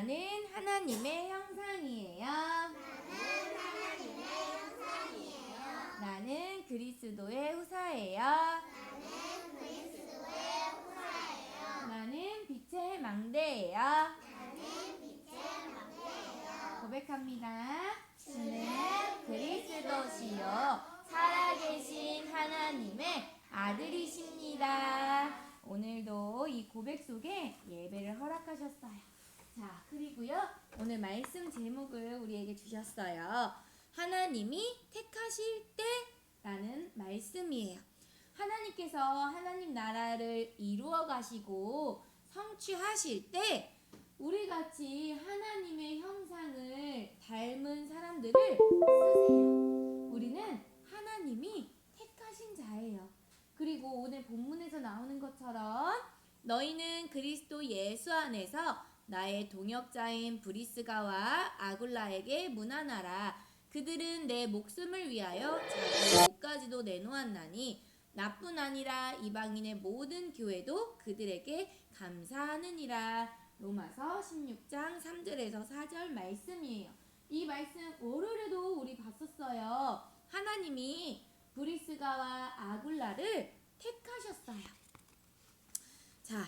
나는 하나님의 형상이에요. 나는 그리스도의 후사예요. 나는 빛의 망대예요. 고백합니다. 주는 그리스도시요 살아계신 하나님의 아들이십니다. 오늘도 이 고백 속에 예배를 허락하셨어요. 자, 그리고요, 오늘 말씀 제목을 우리에게 주셨어요. 하나님이 택하실 때라는 말씀이에요. 하나님께서 하나님 나라를 이루어 가시고 성취하실 때 우리같이 하나님의 형상을 닮은 사람들을 쓰세요. 우리는 하나님이 택하신 자예요. 그리고 오늘 본문에서 나오는 것처럼 너희는 그리스도 예수 안에서 나의 동역자인 브리스가와 아굴라에게 문안하라. 그들은 내 목숨을 위하여 자기 목까지도 내놓았나니 나뿐 아니라 이방인의 모든 교회도 그들에게 감사하느니라. 로마서 16장 3절에서 4절 말씀이에요. 이 말씀 월요일에도 우리 봤었어요. 하나님이 브리스가와 아굴라를 택하셨어요. 자,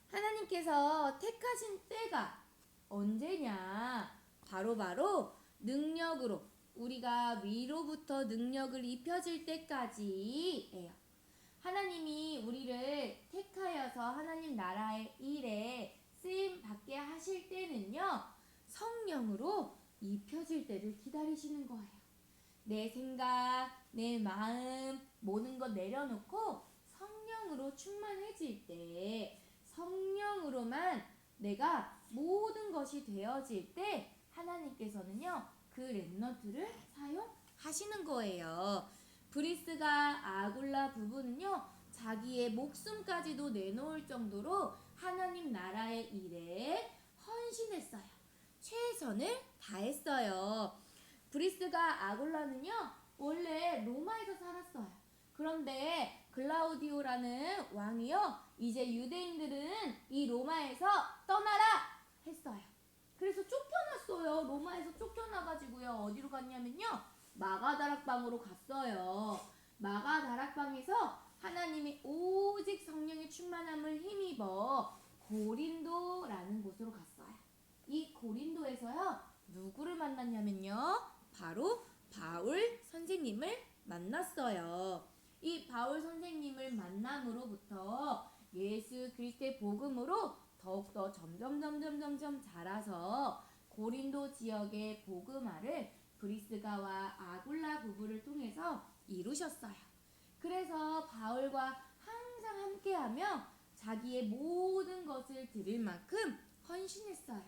하나님께서 택하신 때가 언제냐? 바로 능력으로 우리가 위로부터 능력을 입혀질 때까지예요. 하나님이 우리를 택하여서 하나님 나라의 일에 쓰임 받게 하실 때는요, 성령으로 입혀질 때를 기다리시는 거예요. 내 생각, 내 마음, 모든 것 내려놓고 성령으로 충만해질 때, 성령으로만 내가 모든 것이 되어질 때 하나님께서는요, 그 렘넌트를 사용하시는 거예요. 브리스가 아굴라 부부는요, 자기의 목숨까지도 내놓을 정도로 하나님 나라의 일에 헌신했어요. 최선을 다했어요. 브리스가 아굴라는요, 원래 로마에서 살았어요. 그런데 글라우디오라는 왕이요, 이제 유대인들은 이 로마에서 떠나라 했어요. 그래서 쫓겨났어요. 로마에서 쫓겨나가지고요, 어디로 갔냐면요, 마가다락방으로 갔어요. 마가다락방에서 하나님이 오직 성령의 충만함을 힘입어 고린도라는 곳으로 갔어요. 이 고린도에서요, 누구를 만났냐면요, 바로 바울 선생님을 만났어요. 이 바울 선생님을 만남으로부터 예수 그리스도의 복음으로 더욱더 점점 자라서 고린도 지역의 복음화를 브리스가와 아굴라 부부를 통해서 이루셨어요. 그래서 바울과 항상 함께하며 자기의 모든 것을 드릴 만큼 헌신했어요.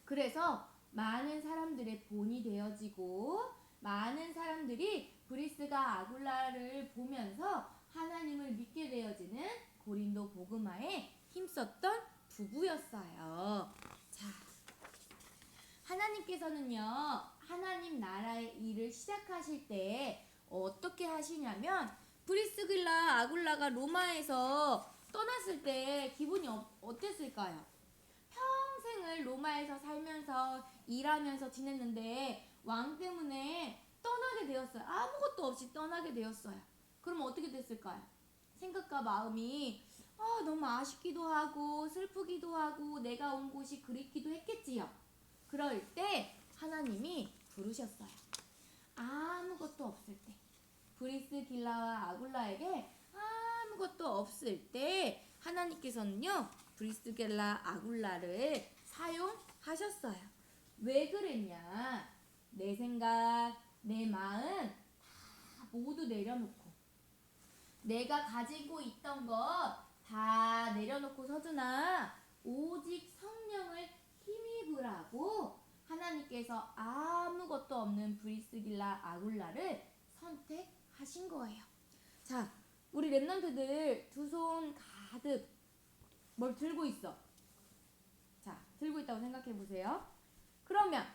그래서 많은 사람들의 본이 되어지고 많은 사람들이 브리스가 아굴라를 보면서 하나님을 믿게 되어지는 고린도 복음화에 힘썼던 부부였어요. 자, 하나님께서는요, 하나님 나라의 일을 시작하실 때 어떻게 하시냐면, 브리스길라 아굴라가 로마에서 떠났을 때 기분이 어땠을까요? 평생을 로마에서 살면서 일하면서 지냈는데 왕 때문에 떠나게 되었어요. 아무것도 없이 떠나게 되었어요. 그럼 어떻게 됐을까요? 생각과 마음이 너무 아쉽기도 하고 슬프기도 하고 내가 온 곳이 그립기도 했겠지요. 그럴 때 하나님이 부르셨어요. 아무것도 없을 때, 브리스길라와 아굴라에게 아무것도 없을 때 하나님께서는요, 브리스길라 아굴라를 사용하셨어요. 왜 그랬냐? 내 생각, 내 마음 다 모두 내려놓고 내가 가지고 있던 것 다 내려놓고 서준아, 오직 성령을 힘입으라고 하나님께서 아무것도 없는 브리스길라 아굴라를 선택하신 거예요. 자, 우리 렘넌트들 두 손 가득 뭘 들고 있어? 자, 들고 있다고 생각해 보세요. 그러면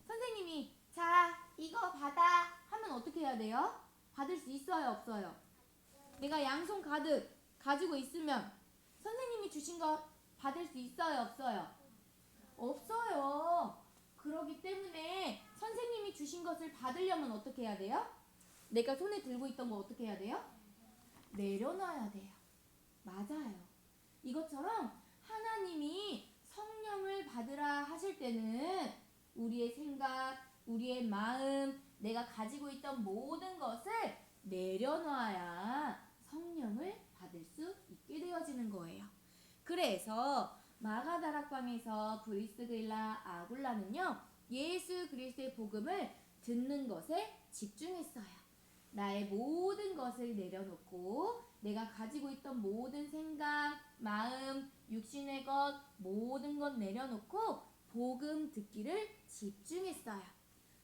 선생님이 자, 이거 받아 하면 어떻게 해야 돼요? 받을 수 있어요, 없어요? 내가 양손 가득 가지고 있으면 선생님이 주신 거 받을 수 있어요, 없어요? 없어요. 그러기 때문에 선생님이 주신 것을 받으려면 어떻게 해야 돼요? 내가 손에 들고 있던 거 어떻게 해야 돼요? 내려놔야 돼요. 맞아요. 이것처럼 하나님이 성령을 받으라 하실 때는 우리의 생각, 우리의 마음, 내가 가지고 있던 모든 것을 내려놔야 성령을 받을 수 있게 되어지는 거예요. 그래서 마가다락방에서 브리스길라 아굴라는요, 예수 그리스도의 복음을 듣는 것에 집중했어요. 나의 모든 것을 내려놓고 내가 가지고 있던 모든 생각, 마음, 육신의 것 모든 것 내려놓고 복음 듣기를 집중했어요.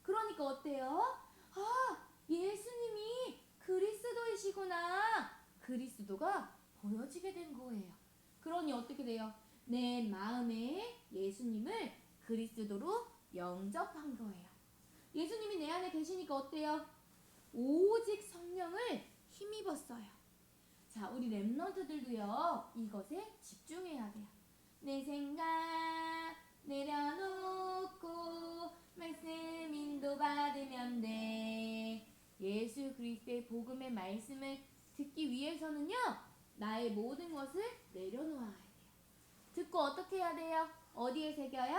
그러니까 어때요? 아, 예수님이 그리스도이시구나. 그리스도가 보여지게 된 거예요. 그러니 어떻게 돼요? 내 마음에 예수님을 그리스도로 영접한 거예요. 예수님이 내 안에 계시니까 어때요? 오직 성령을 힘입었어요. 자, 우리 랩런트들도요, 이것에 집중해야 돼요. 내 생각 내려놓고 말씀 인도받으면 돼. 예수 그리스도의 복음의 말씀을 듣기 위해서는요, 나의 모든 것을 내려놓아야 돼요. 듣고 어떻게 해야 돼요? 어디에 새겨요?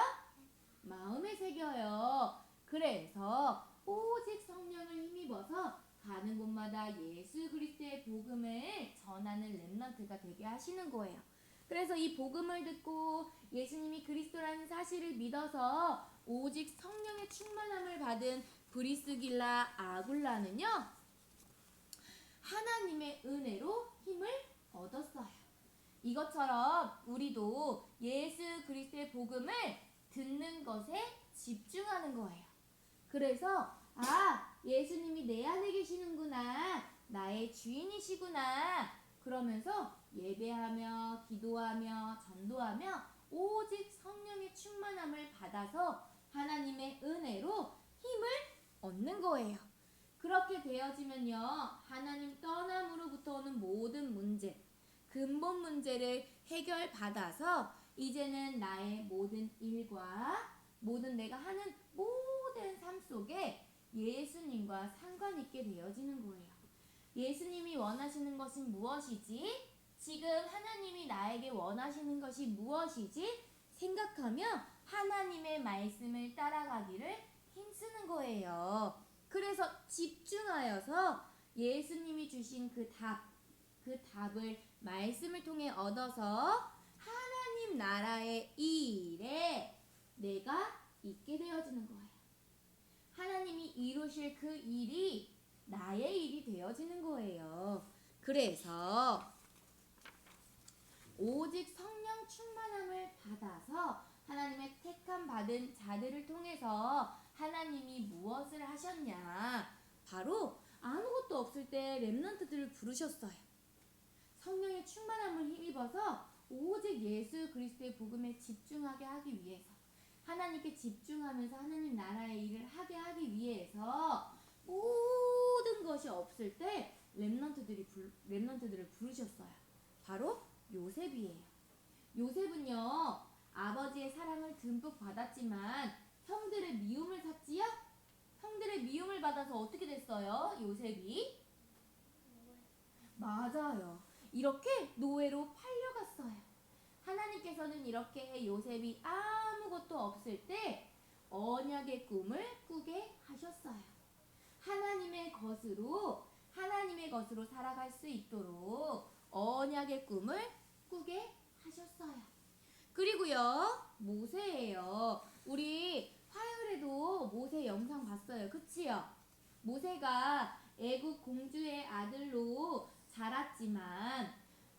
마음에 새겨요. 그래서 오직 성령을 힘입어서 가는 곳마다 예수 그리스도의 복음을 전하는 렘넌트가 되게 하시는 거예요. 그래서 이 복음을 듣고 예수님이 그리스도라는 사실을 믿어서 오직 성령의 충만함을 받은 브리스길라 아굴라는요, 하나님의 은혜로 힘을 얻었어요. 이것처럼 우리도 예수 그리스도의 복음을 듣는 것에 집중하는 거예요. 그래서 예수님이 내 안에 계시는구나, 나의 주인이시구나, 그러면서 예배하며 기도하며 전도하며 오직 성령의 충만함을 받아서 하나님의 은혜로 힘을 얻는 거예요. 그렇게 되어지면요, 하나님 떠남으로부터 오는 모든 문제, 근본 문제를 해결받아서 이제는 나의 모든 일과 모든 내가 하는 모든 삶 속에 예수님과 상관 있게 되어지는 거예요. 예수님이 원하시는 것은 무엇이지? 지금 하나님이 나에게 원하시는 것이 무엇이지? 생각하며 하나님의 말씀을 따라가기를 힘쓰는 거예요. 그래서 집중하여서 예수님이 주신 그 답을 말씀을 통해 얻어서 하나님 나라의 이 일에 내가 있게 되어지는 거예요. 하나님이 이루실 그 일이 나의 일이 되어지는 거예요. 그래서 오직 성령 충만함을 받아서 하나님의 택함 받은 자들을 통해서 하나님이 무엇을 하셨냐? 바로 아무것도 없을 때 렘넌트들을 부르셨어요. 성령의 충만함을 힘입어서 오직 예수 그리스도의 복음에 집중하게 하기 위해서, 하나님께 집중하면서 하나님 나라의 일을 하게 하기 위해서 모든 것이 없을 때 렘넌트들을 부르셨어요. 바로 요셉이에요. 요셉은요, 아버지의 사랑을 듬뿍 받았지만 형들의 미움을 샀지요? 형들의 미움을 받아서 어떻게 됐어요? 요셉이? 맞아요. 이렇게 노예로 팔려갔어요. 하나님께서는 이렇게 요셉이 아무것도 없을 때 언약의 꿈을 꾸게 하셨어요. 하나님의 것으로 살아갈 수 있도록 언약의 꿈을 꾸게 하셨어요. 그리고요, 모세예요. 우리 화요일에도 모세 영상 봤어요. 그치요? 모세가 애국 공주의 아들로 자랐지만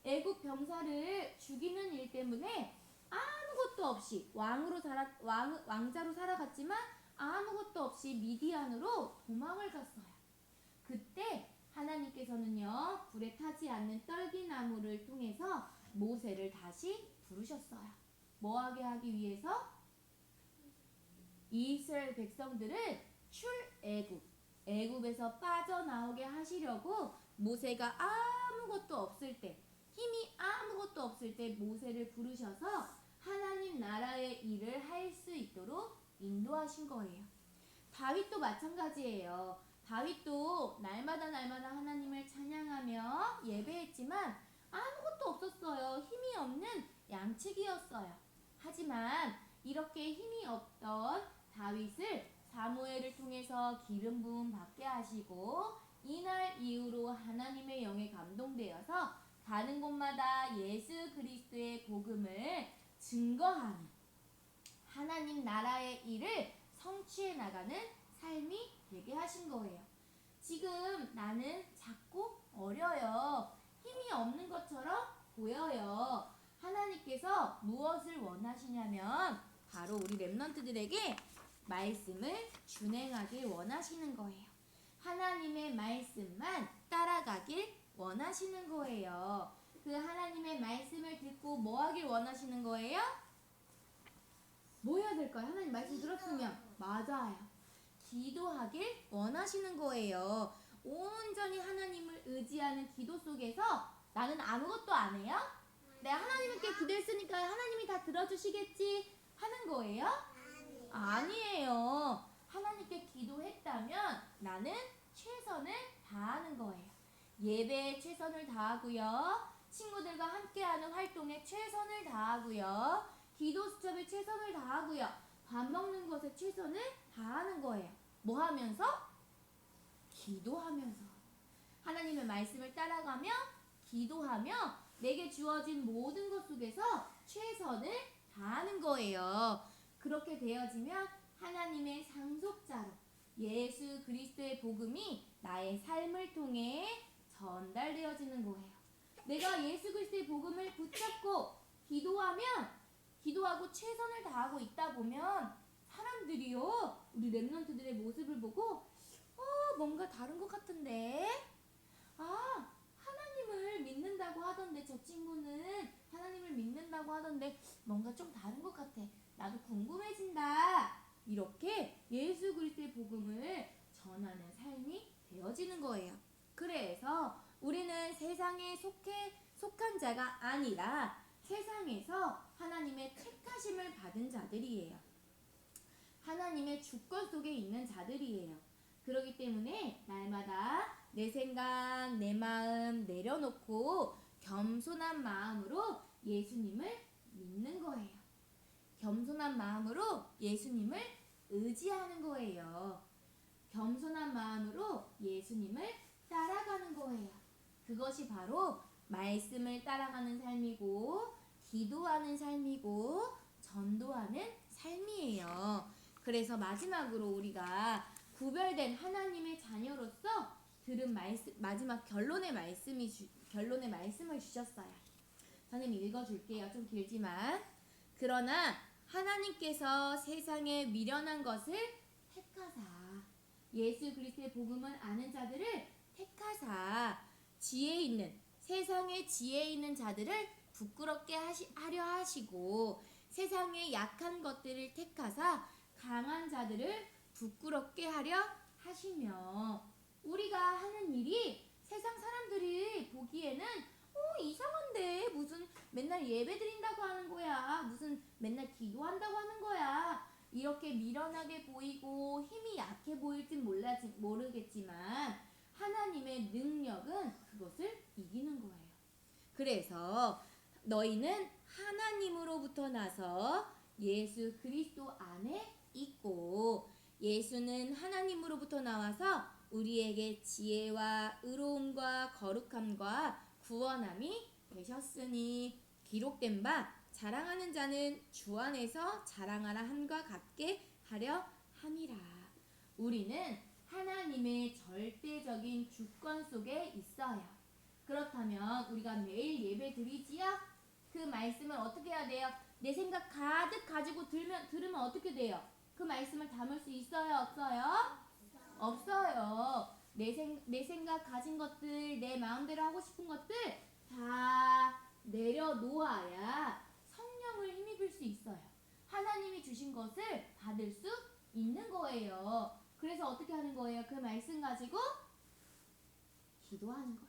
애국 병사를 죽이는 일 때문에 아무것도 없이 왕자로 살아갔지만 아무것도 없이 미디안으로 도망을 갔어요. 그때 하나님께서는요, 불에 타지 않는 떨기나무를 통해서 모세를 다시 부르셨어요. 뭐하게 하기 위해서? 이스라엘 백성들을 애굽에서 빠져나오게 하시려고 모세가 아무것도 없을 때, 힘이 아무것도 없을 때 모세를 부르셔서 하나님 나라의 일을 할 수 있도록 인도하신 거예요. 다윗도 마찬가지예요. 다윗도 날마다 날마다 하나님을 찬양하며 예배했지만 아무것도 없었어요. 힘이 없는 양치기였어요. 하지만 이렇게 힘이 없던 다윗을 사무엘을 통해서 기름 부음 받게 하시고 이날 이후로 하나님의 영에 감동되어서 가는 곳마다 예수 그리스도의 복음을 증거하는 하나님 나라의 일을 성취해 나가는 삶이 되게 하신 거예요. 지금 나는 작고 어려요. 힘이 없는 것처럼 보여요. 하나님께서 무엇을 원하시냐면 바로 우리 렘넌트들에게 말씀을 준행하길 원하시는 거예요. 하나님의 말씀만 따라가길 원하시는 거예요. 그 하나님의 말씀을 듣고 뭐 하길 원하시는 거예요? 뭐 해야 될까요? 하나님 말씀 들었으면 맞아요. 기도하길 원하시는 거예요. 온전히 하나님을 의지하는 기도 속에서 나는 아무것도 안 해요? 내가 하나님께 기도했으니까 하나님이 다 들어주시겠지 하는 거예요? 아니에요. 하나님께 기도했다면 나는 최선을 다하는 거예요. 예배에 최선을 다하고요. 친구들과 함께하는 활동에 최선을 다하고요. 기도 수첩에 최선을 다하고요. 밥 먹는 것에 최선을 다하는 거예요. 뭐 하면서? 기도하면서. 하나님의 말씀을 따라가며 기도하며 내게 주어진 모든 것 속에서 최선을 다하는 거예요. 그렇게 되어지면 하나님의 상속자로 예수 그리스도의 복음이 나의 삶을 통해 전달되어지는 거예요. 내가 예수 그리스도의 복음을 붙잡고 기도하고 최선을 다하고 있다 보면 사람들이요, 우리 렘넌트들의 모습을 보고 뭔가 다른 것 같은데? 하나님을 믿는다고 하던데 저 친구는 하나님을 믿는다고 하던데 뭔가 좀 다른 것 같아. 나도 궁금해진다. 이렇게 예수 그리스도의 복음을 전하는 삶이 되어지는 거예요. 그래서 우리는 세상에 속한 자가 아니라 세상에서 하나님의 택하심을 받은 자들이에요. 하나님의 주권 속에 있는 자들이에요. 그렇기 때문에 날마다 내 생각, 내 마음 내려놓고 겸손한 마음으로 예수님을 믿는 거예요. 겸손한 마음으로 예수님을 의지하는 거예요. 겸손한 마음으로 예수님을 따라가는 거예요. 그것이 바로 말씀을 따라가는 삶이고 기도하는 삶이고 전도하는 삶이에요. 그래서 마지막으로 우리가 구별된 하나님의 자녀로서 들은 마지막 결론의 말씀을 주셨어요. 저는 읽어줄게요. 좀 길지만. 그러나 하나님께서 세상에 미련한 것을 택하사 예수 그리스도의 복음을 아는 자들을 택하사 세상에 지혜 있는 자들을 부끄럽게 하려 하시고 세상의 약한 것들을 택하사 강한 자들을 부끄럽게 하려 하시며 우리가 하는 일이 세상 사람들이 보기에는 이상한데 무슨 맨날 예배 드린다고 하는 거야. 무슨 맨날 기도한다고 하는 거야. 이렇게 미련하게 보이고 힘이 약해 보일진 모르겠지만 하나님의 능력은 그것을 이기는 거예요. 그래서 너희는 하나님으로부터 나서 예수 그리스도 안에 있고 예수는 하나님으로부터 나와서 우리에게 지혜와 의로움과 거룩함과 구원함이 되셨으니 기록된 바 자랑하는 자는 주 안에서 자랑하라 함과 같게 하려 함이라. 우리는 하나님의 절대적인 주권 속에 있어요. 그렇다면 우리가 매일 예배 드리지요? 그 말씀을 어떻게 해야 돼요? 내 생각 가득 가지고 들으면 어떻게 돼요? 그 말씀을 담을 수 있어요? 없어요? 없어요. 내 생각 가진 것들, 내 마음대로 하고 싶은 것들 다 내려놓아야 성령을 힘입을 수 있어요. 하나님이 주신 것을 받을 수 있는 거예요. 그래서 어떻게 하는 거예요? 그 말씀 가지고 기도하는 거예요.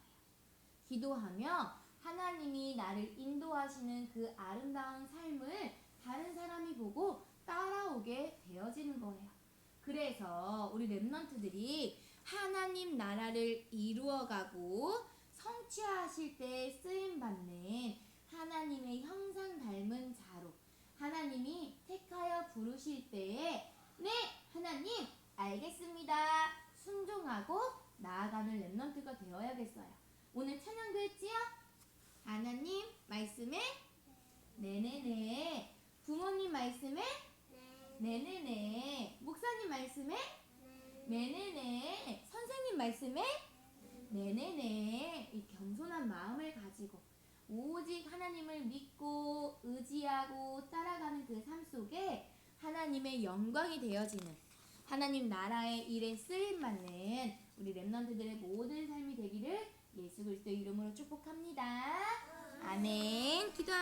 기도하며 하나님이 나를 인도하시는 그 아름다운 삶을 다른 사람이 보고 따라오게 되어지는 거예요. 그래서 우리 렘넌트들이 하나님 나라를 이루어가고 성취하실 때 쓰임받는 하나님의 형상 닮은 자로 하나님이 택하여 부르실 때에 네 하나님 알겠습니다 순종하고 나아가는 렘넌트가 되어야겠어요. 오늘 찬양도 했지요? 하나님 말씀에 네네네. 부모님 말씀에 네네네. 목사님 말씀에 네네네. 선생님 말씀에 네네네. 이 겸손한 마음을 가지고 오직 하나님을 믿고 의지하고 따라가는 그 삶 속에 하나님의 영광이 되어지는 하나님 나라의 일에 쓰임받는 우리 렘넌트들의 모든 삶이 되기를 예수 그리스도의 이름으로 축복합니다. 아멘. 기도합니다.